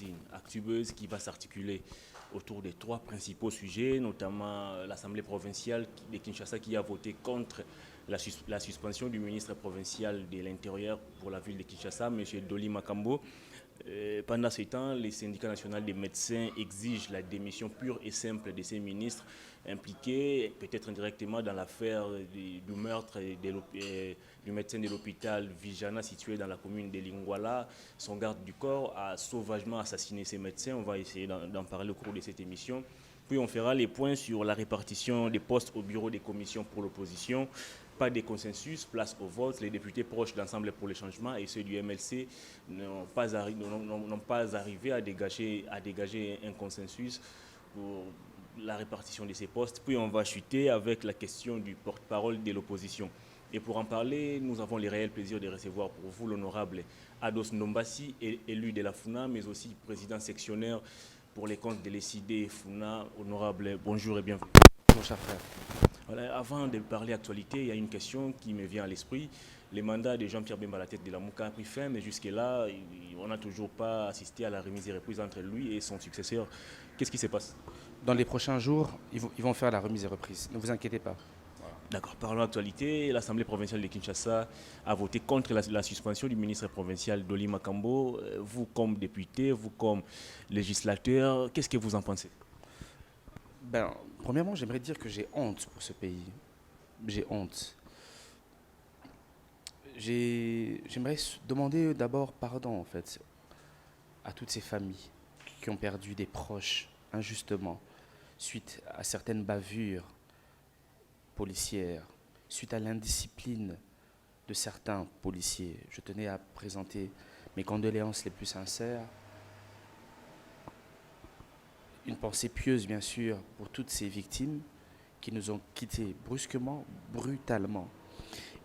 magazine Actubuzz qui va s'articuler autour des trois principaux sujets, notamment l'Assemblée provinciale de Kinshasa qui a voté contre la suspension du ministre provincial de l'Intérieur pour la ville de Kinshasa, M. Doli Makambo. Pendant ce temps, les syndicats nationaux des médecins exigent la démission pure et simple de ces ministres impliqués, peut-être indirectement, dans l'affaire du meurtre du médecin de l'hôpital Vijana situé dans la commune de Lingwala. Son garde du corps a sauvagement assassiné ces médecins. On va essayer d'en parler au cours de cette émission. Puis on fera les points sur la répartition des postes au bureau des commissions pour l'opposition. Pas de consensus, place au vote. Les députés proches d'Ensemble pour le changement et ceux du MLC n'ont pas arrivé à dégager un consensus pour la répartition de ces postes. Puis on va chuter avec la question du porte-parole de l'opposition. Et pour en parler, nous avons le réel plaisir de recevoir pour vous l'honorable Ados Ndombasi, élu de la FUNA, mais aussi président sectionnaire pour les comptes de l'ECD FUNA. Honorable, bonjour et bienvenue. Mon cher frère. Voilà, avant de parler actualité, il y a une question qui me vient à l'esprit. Le mandat de Jean-Pierre Bemba à la tête de la MOUCA a pris fin, mais jusque-là, on n'a toujours pas assisté à la remise et reprise entre lui et son successeur. Qu'est-ce qui se passe? Dans les prochains jours, ils vont faire la remise et reprise. Ne vous inquiétez pas. D'accord, parlons actualité. L'Assemblée provinciale de Kinshasa a voté contre la suspension du ministre provincial Doli Makambo. Vous, comme député, vous, comme législateur, qu'est-ce que vous en pensez? Premièrement, j'aimerais dire que j'ai honte pour ce pays. J'ai honte. J'aimerais demander d'abord pardon, en fait, à toutes ces familles qui ont perdu des proches injustement, suite à certaines bavures policières, suite à l'indiscipline de certains policiers. Je tenais à présenter mes condoléances les plus sincères. Une pensée pieuse, bien sûr, pour toutes ces victimes qui nous ont quittés brusquement, brutalement.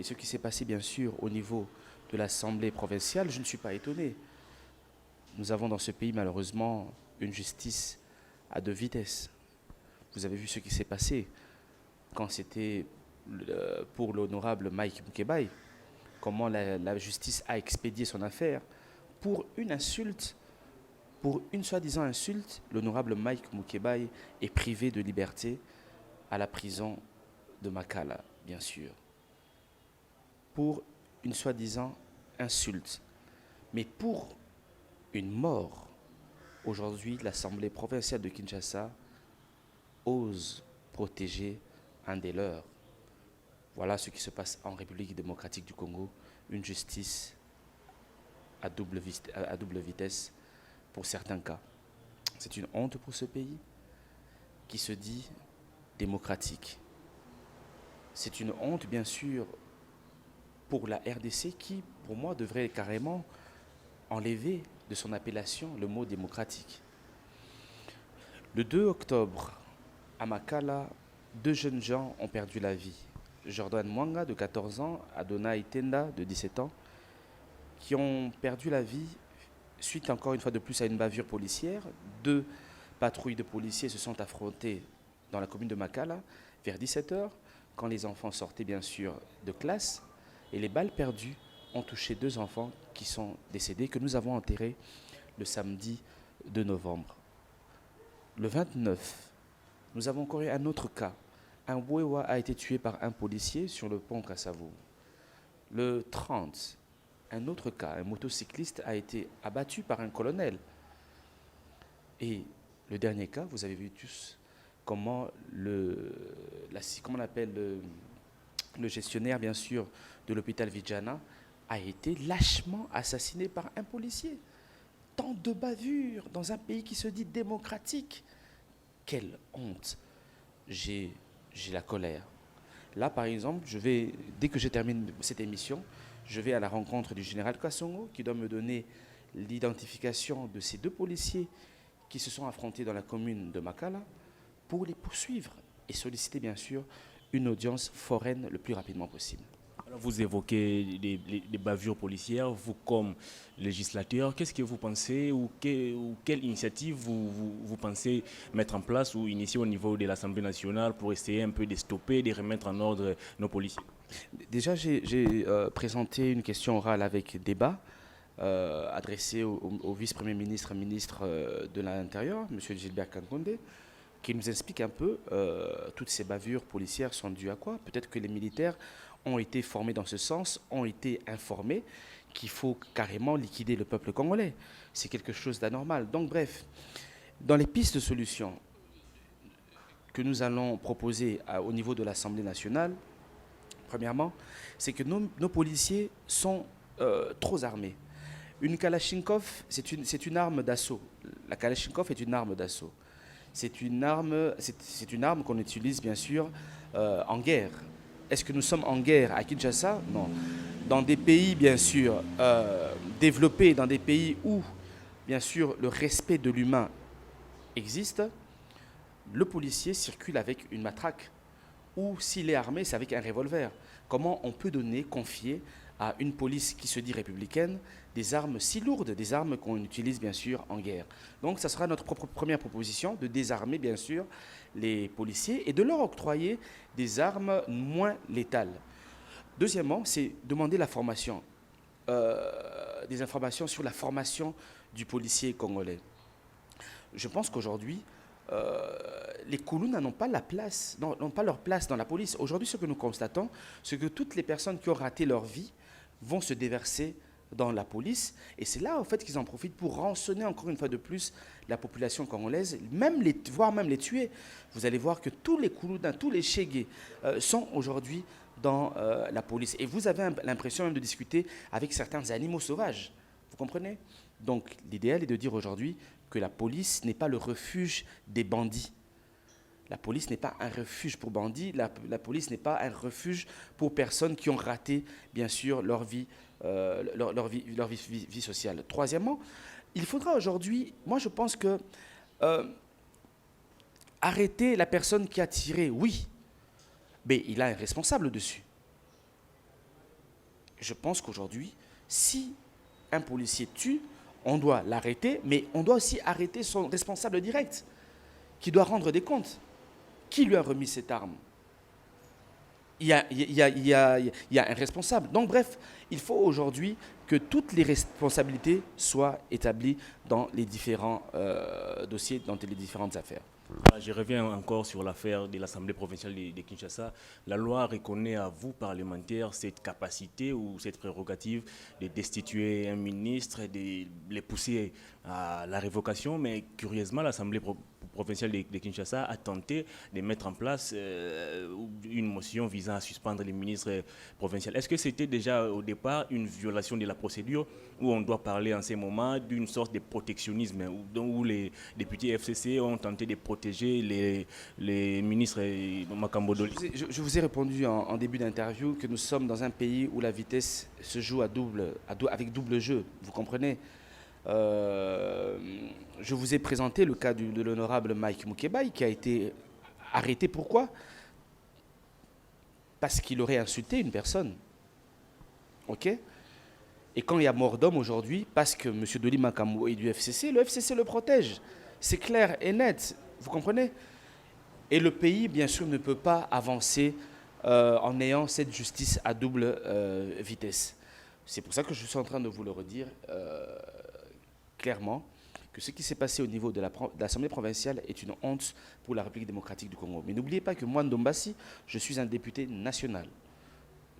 Et ce qui s'est passé, bien sûr, au niveau de l'Assemblée provinciale, je ne suis pas étonné. Nous avons dans ce pays, malheureusement, une justice à deux vitesses. Vous avez vu ce qui s'est passé quand c'était pour l'honorable Mike Mukebai, comment la justice a expédié son affaire pour une insulte. Pour une soi-disant insulte, l'honorable Mike Mukebai est privé de liberté à la prison de Makala, bien sûr. Pour une soi-disant insulte. Mais pour une mort, aujourd'hui, l'Assemblée provinciale de Kinshasa ose protéger un des leurs. Voilà ce qui se passe en République démocratique du Congo. Une justice à double vitesse. Pour certains cas. C'est une honte pour ce pays qui se dit démocratique. C'est une honte, bien sûr, pour la RDC qui, pour moi, devrait carrément enlever de son appellation le mot démocratique. Le 2 octobre, à Makala, 2 jeunes gens ont perdu la vie. Jordan Mwanga, de 14 ans, Adonai Tenda, de 17 ans, qui ont perdu la vie suite encore une fois de plus à une bavure policière. 2 patrouilles de policiers se sont affrontées dans la commune de Makala vers 17h, quand les enfants sortaient bien sûr de classe, et les balles perdues ont touché 2 enfants qui sont décédés, que nous avons enterrés le samedi 2 novembre. Le 29, nous avons encore eu un autre cas. Un Wewa a été tué par un policier sur le pont Kassavou. Le 30, un autre cas, un motocycliste a été abattu par un colonel. Et le dernier cas, vous avez vu tous comment on appelle le gestionnaire, bien sûr, de l'hôpital Vijana a été lâchement assassiné par un policier. Tant de bavures dans un pays qui se dit démocratique. Quelle honte! J'ai la colère. Là, par exemple, dès que je termine cette émission, je vais à la rencontre du général Kassongo qui doit me donner l'identification de ces 2 policiers qui se sont affrontés dans la commune de Makala pour les poursuivre et solliciter bien sûr une audience foraine le plus rapidement possible. Alors vous évoquez des bavures policières, vous comme législateur, qu'est-ce que vous pensez ou quelle initiative vous pensez mettre en place ou initier au niveau de l'Assemblée nationale pour essayer un peu de stopper, de remettre en ordre nos policiers? Déjà, j'ai présenté une question orale avec débat adressé au vice-premier ministre, ministre de l'Intérieur, M. Gilbert Kankonde, qui nous explique un peu toutes ces bavures policières sont dues à quoi. Peut-être que les militaires ont été formés dans ce sens, ont été informés qu'il faut carrément liquider le peuple congolais. C'est quelque chose d'anormal. Donc bref, dans les pistes de solutions que nous allons proposer au niveau de l'Assemblée nationale, premièrement, c'est que nos policiers sont trop armés. Une Kalachnikov, c'est une arme d'assaut. La Kalachnikov est une arme d'assaut. C'est une arme qu'on utilise bien sûr en guerre. Est-ce que nous sommes en guerre à Kinshasa? Non. Dans des pays bien sûr développés, dans des pays où bien sûr le respect de l'humain existe, le policier circule avec une matraque ou s'il est armé, c'est avec un revolver. Comment on peut confier à une police qui se dit républicaine des armes si lourdes, des armes qu'on utilise bien sûr en guerre. Donc ça sera notre première proposition, de désarmer bien sûr les policiers et de leur octroyer des armes moins létales. Deuxièmement, c'est demander la formation, des informations sur la formation du policier congolais. Je pense qu'aujourd'hui, les Koulouna n'ont pas leur place dans la police. Aujourd'hui, ce que nous constatons, c'est que toutes les personnes qui ont raté leur vie vont se déverser dans la police. Et c'est là, en fait, qu'ils en profitent pour rançonner encore une fois de plus la population congolaise, voire même les tuer. Vous allez voir que tous les Koulouna, tous les Chégués sont aujourd'hui dans la police. Et vous avez l'impression même de discuter avec certains animaux sauvages. Vous comprenez? Donc, l'idéal est de dire aujourd'hui que la police n'est pas le refuge des bandits. La police n'est pas un refuge pour bandits, la police n'est pas un refuge pour personnes qui ont raté, bien sûr, leur vie sociale. Troisièmement, il faudra aujourd'hui, moi je pense que arrêter la personne qui a tiré, oui, mais il a un responsable dessus. Je pense qu'aujourd'hui, si un policier tue, on doit l'arrêter, mais on doit aussi arrêter son responsable direct, qui doit rendre des comptes. Qui lui a remis cette arme? Il y a un responsable. Donc bref, il faut aujourd'hui que toutes les responsabilités soient établies dans les différents dossiers, dans les différentes affaires. Je reviens encore sur l'affaire de l'Assemblée provinciale de Kinshasa. La loi reconnaît à vous, parlementaires, cette capacité ou cette prérogative de destituer un ministre, de les pousser à la révocation, mais curieusement, l'Assemblée provinciale de Kinshasa a tenté de mettre en place une motion visant à suspendre les ministres provinciaux. Est-ce que c'était déjà au départ une violation de la procédure où on doit parler en ces moments d'une sorte de protectionnisme où les députés FCC ont tenté de protéger les ministres Makambo Doli? Je vous ai répondu en début d'interview que nous sommes dans un pays où la vitesse se joue avec double jeu, vous comprenez? Je vous ai présenté le cas de l'honorable Mike Mukebai qui a été arrêté. Pourquoi? Parce qu'il aurait insulté une personne. Ok? Et quand il y a mort d'homme aujourd'hui, parce que M. Doli Makambo est du FCC, le FCC le protège. C'est clair et net. Vous comprenez? Et le pays, bien sûr, ne peut pas avancer en ayant cette justice à double vitesse. C'est pour ça que je suis en train de vous le redire clairement, que ce qui s'est passé au niveau de l'Assemblée provinciale est une honte pour la République démocratique du Congo. Mais n'oubliez pas que moi, Ndombassi, je suis un député national.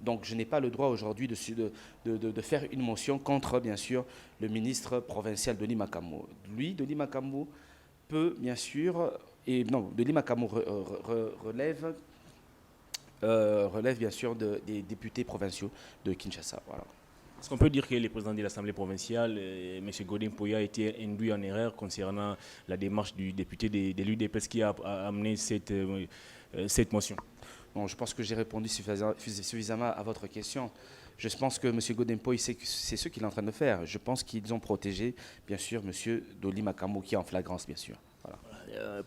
Donc je n'ai pas le droit aujourd'hui de faire une motion contre, bien sûr, le ministre provincial Denis Makambo. Lui, Denis Makambo, peut, bien sûr, Denis Makambo relève bien sûr des députés provinciaux de Kinshasa. Voilà. Est-ce qu'on peut dire que le président de l'Assemblée provinciale, M. Godin Poya, a été induit en erreur concernant la démarche du député de l'UDPS qui a amené cette motion? Bon, je pense que j'ai répondu suffisamment à votre question. Je pense que M. Godin Poya, c'est ce qu'il est en train de faire. Je pense qu'ils ont protégé, bien sûr, M. Doli Makambo, qui est en flagrance, bien sûr. Voilà.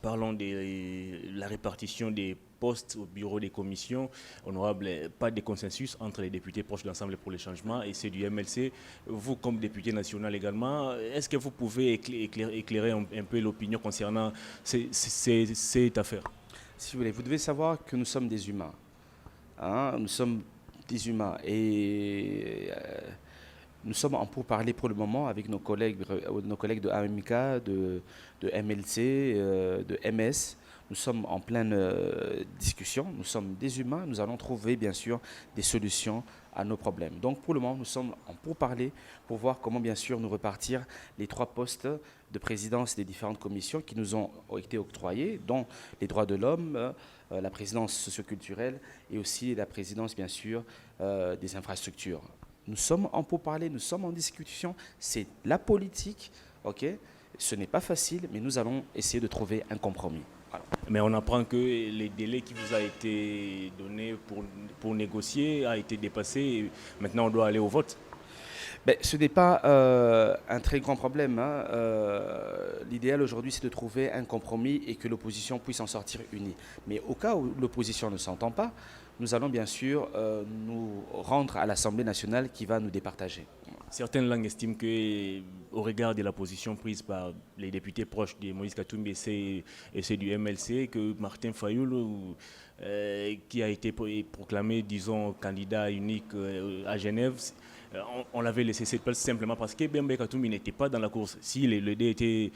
Parlons de la répartition des postes au bureau des commissions. Honorable, pas de consensus entre les députés proches de l'Assemblée pour les changements et ceux du MLC. Vous, comme député national également, est-ce que vous pouvez éclairer un peu l'opinion concernant cette affaire? Si vous voulez, vous devez savoir que nous sommes des humains. Hein? Nous sommes des humains. Et Nous sommes en pourparlers pour le moment avec nos collègues de AMK, de MLC, de MS. Nous sommes en pleine discussion, nous sommes des humains, nous allons trouver bien sûr des solutions à nos problèmes. Donc pour le moment, nous sommes en pourparlers pour voir comment bien sûr nous repartir les 3 postes de présidence des différentes commissions qui nous ont été octroyés, dont les droits de l'homme, la présidence socioculturelle et aussi la présidence bien sûr des infrastructures. Nous sommes en pourparlers, nous sommes en discussion, c'est la politique, ok? Ce n'est pas facile, mais nous allons essayer de trouver un compromis. Voilà. Mais on apprend que les délais qui vous a été donné pour négocier a été dépassé et maintenant on doit aller au vote. Ben, ce n'est pas un très grand problème, hein. L'idéal aujourd'hui, c'est de trouver un compromis et que l'opposition puisse en sortir unie. Mais au cas où l'opposition ne s'entend pas, nous allons bien sûr nous rendre à l'Assemblée nationale qui va nous départager. Certaines langues estiment que, au regard de la position prise par les députés proches de Moïse Katumbi et ceux du MLC, que Martin Fayoulou, qui a été proclamé, disons, candidat unique à Genève, on l'avait laissé cette place simplement parce que Bembe Katumbi n'était pas dans la course. Si les deux étaient,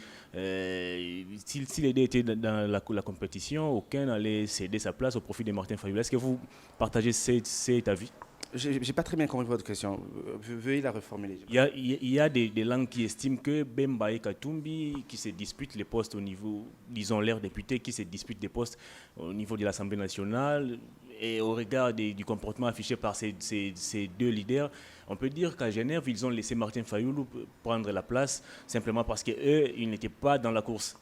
dans la compétition, aucun n'allait céder sa place au profit de Martin Fayoulou. Est-ce que vous partagez cet avis? Je n'ai pas très bien compris votre question. Veuillez la reformuler. Il y a des langues qui estiment que Bemba et Katumbi, qui se disputent les postes au niveau, disons, leurs députés, qui se disputent des postes au niveau de l'Assemblée nationale, et au regard du comportement affiché par ces 2 leaders, on peut dire qu'à Genève, ils ont laissé Martin Fayoulou prendre la place simplement parce qu'eux, ils n'étaient pas dans la course.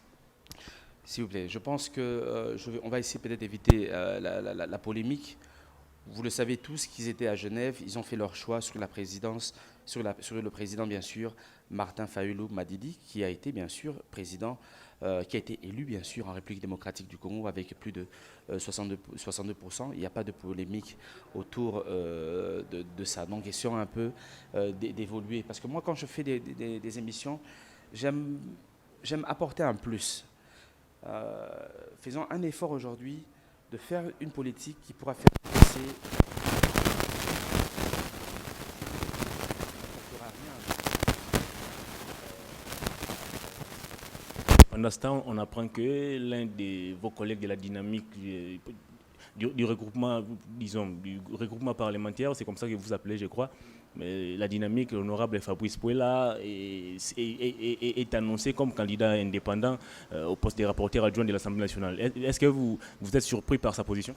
S'il vous plaît, je pense que on va essayer peut-être d'éviter la polémique. Vous le savez tous qu'ils étaient à Genève, ils ont fait leur choix sur la présidence, sur le président bien sûr, Martin Fayoulou Madidi, qui a été bien sûr président, qui a été élu bien sûr en République démocratique du Congo avec plus de 62%. Il n'y a pas de polémique autour de ça. Donc question un peu d'évoluer. Parce que moi quand je fais des émissions, j'aime apporter un plus. Faisons un effort aujourd'hui de faire une politique qui pourra faire passer. Pendant ce temps, on apprend que l'un de vos collègues de la dynamique du regroupement, disons, du regroupement parlementaire, c'est comme ça que vous appelez, je crois, mais la dynamique, l'honorable Fabrice Pouela est annoncé comme candidat indépendant au poste de rapporteur adjoint de l'Assemblée nationale. Est-ce que vous êtes surpris par sa position?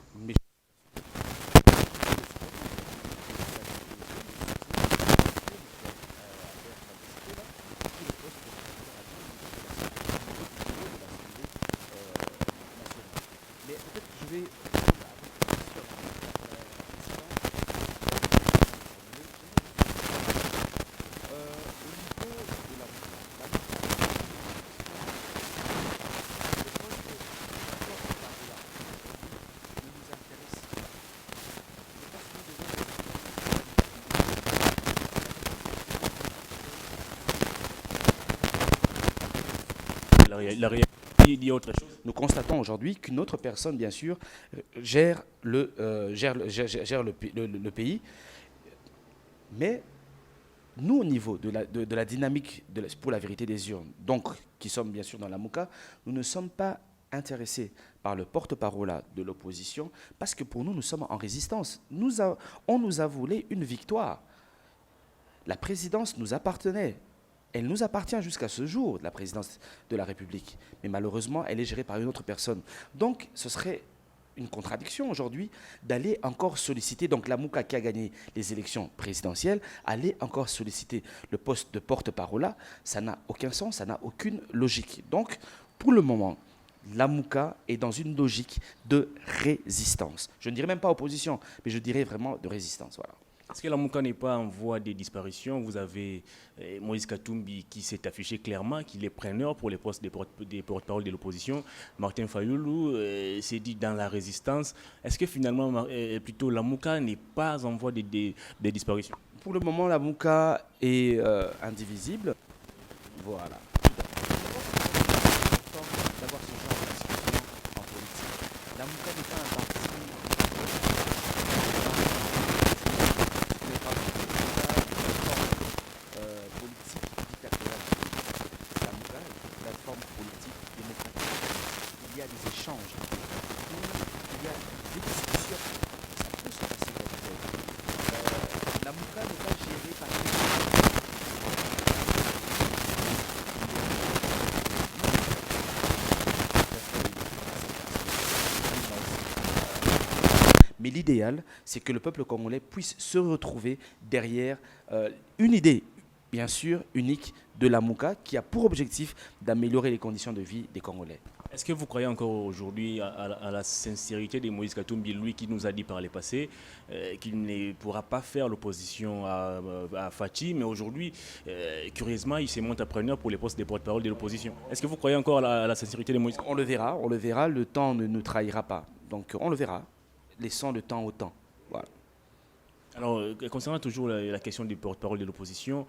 La réalité dit autre chose. Nous constatons aujourd'hui qu'une autre personne, bien sûr, gère le pays. Mais nous, au niveau de la dynamique pour la vérité des urnes, donc qui sommes bien sûr dans la MOUCA, nous ne sommes pas intéressés par le porte-parole de l'opposition parce que pour nous, nous sommes en résistance. On nous a volé une victoire. La présidence nous appartenait. Elle nous appartient jusqu'à ce jour, la présidence de la République. Mais malheureusement, elle est gérée par une autre personne. Donc, ce serait une contradiction aujourd'hui d'aller encore solliciter, donc la MOUCA qui a gagné les élections présidentielles, aller encore solliciter le poste de porte-parole. Ça n'a aucun sens, ça n'a aucune logique. Donc, pour le moment, la MOUCA est dans une logique de résistance. Je ne dirais même pas opposition, mais je dirais vraiment de résistance. Voilà. Est-ce que la MOUCA n'est pas en voie de disparition? Vous avez Moïse Katumbi qui s'est affiché clairement qu'il est preneur pour les postes des porte-parole de l'opposition. Martin Fayoulou s'est dit dans la résistance. Est-ce que finalement, plutôt la MOUCA n'est pas en voie de disparition? Pour le moment, la MOUCA est indivisible. Voilà. D'avoir ce genre de discussion en politique. La MOUCA n'est pas un parti. a des échanges, où il y a des discussions, ça peut se passer comme tel. La MOUCA n'est pas gérée par mais l'idéal, c'est que le peuple congolais puisse se retrouver derrière une idée, bien sûr, unique de la MOUCA, qui a pour objectif d'améliorer les conditions de vie des Congolais. Est-ce que vous croyez encore aujourd'hui à la sincérité de Moïse Katumbi, lui qui nous a dit par le passé qu'il ne pourra pas faire l'opposition à Fachi, mais aujourd'hui, curieusement, il se montre entrepreneur pour les postes de porte-parole de l'opposition. Est-ce que vous croyez encore à la sincérité de Moïse? On le verra, le temps ne nous trahira pas. Donc on le verra, laissons le temps au temps. Voilà. Alors, concernant toujours la question des porte-parole de l'opposition,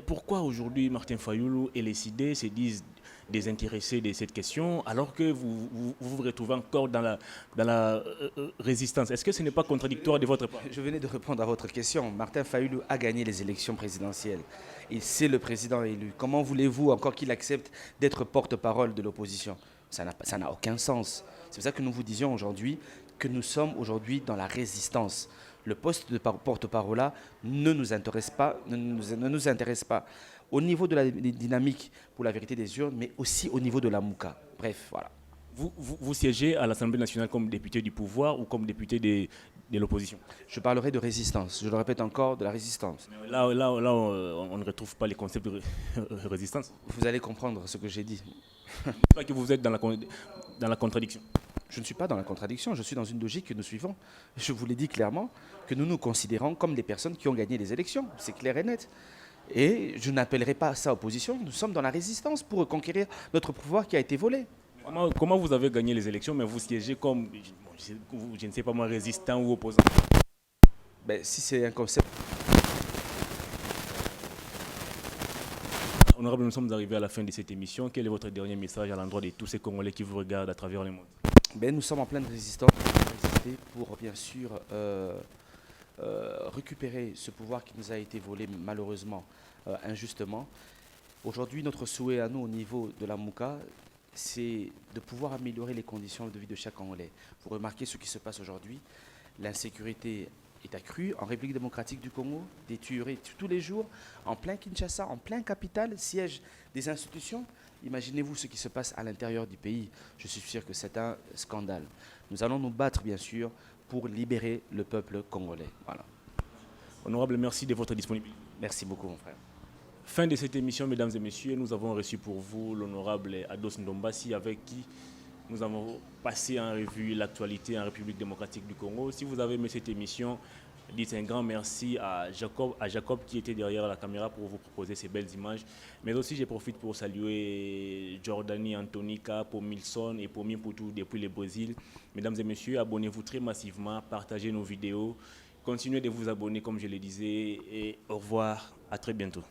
pourquoi aujourd'hui Martin Fayulu et les CID se disent désintéressés de cette question alors que vous retrouvez encore dans la résistance? Est-ce que ce n'est pas contradictoire de votre part? Je venais de répondre à votre question. Martin Fayulu a gagné les élections présidentielles. Et c'est le président élu. Comment voulez-vous encore qu'il accepte d'être porte-parole de l'opposition? Ça n'a aucun sens. C'est pour ça que nous vous disions aujourd'hui que nous sommes aujourd'hui dans la résistance. Le poste de porte-parole là ne nous intéresse pas, ne nous intéresse pas au niveau de la dynamique pour la vérité des urnes, mais aussi au niveau de la MOUCA. Bref, voilà. Vous siégez à l'Assemblée nationale comme député du pouvoir ou comme député de l'opposition? Je parlerai de résistance, je le répète encore, de la résistance. Mais là, on ne retrouve pas les concepts de résistance. Vous allez comprendre ce que j'ai dit. C'est pas que vous êtes dans la contradiction. Je ne suis pas dans la contradiction, je suis dans une logique que nous suivons. Je vous l'ai dit clairement, que nous nous considérons comme des personnes qui ont gagné les élections. C'est clair et net. Et je n'appellerai pas ça opposition. Nous sommes dans la résistance pour reconquérir notre pouvoir qui a été volé. Comment vous avez gagné les élections, mais vous siégez comme, je ne sais pas moi, résistant ou opposant? Ben, si c'est un concept... Honorable, nous sommes arrivés à la fin de cette émission. Quel est votre dernier message à l'endroit de tous ces Congolais qui vous regardent à travers le monde? Ben, nous sommes en pleine résistance pour bien sûr récupérer ce pouvoir qui nous a été volé malheureusement, injustement. Aujourd'hui, notre souhait à nous au niveau de la MOUCA, c'est de pouvoir améliorer les conditions de vie de chaque Congolais. Vous remarquez ce qui se passe aujourd'hui, l'insécurité est accrue en République démocratique du Congo, des tueries tous les jours, en plein Kinshasa, en plein capitale, siège des institutions. Imaginez-vous ce qui se passe à l'intérieur du pays. Je suis sûr que c'est un scandale. Nous allons nous battre, bien sûr, pour libérer le peuple congolais. Voilà. Honorable, merci de votre disponibilité. Merci beaucoup, mon frère. Fin de cette émission, mesdames et messieurs. Nous avons reçu pour vous l'honorable Ados Ndombasi, avec qui nous avons passé en revue l'actualité en République démocratique du Congo. Si vous avez aimé cette émission, dites un grand merci à Jacob qui était derrière la caméra pour vous proposer ces belles images. Mais aussi, je profite pour saluer Jordani Antonica, pour Milson et pour Mimputu depuis le Brésil. Mesdames et messieurs, abonnez-vous très massivement, partagez nos vidéos, continuez de vous abonner comme je le disais et au revoir, à très bientôt.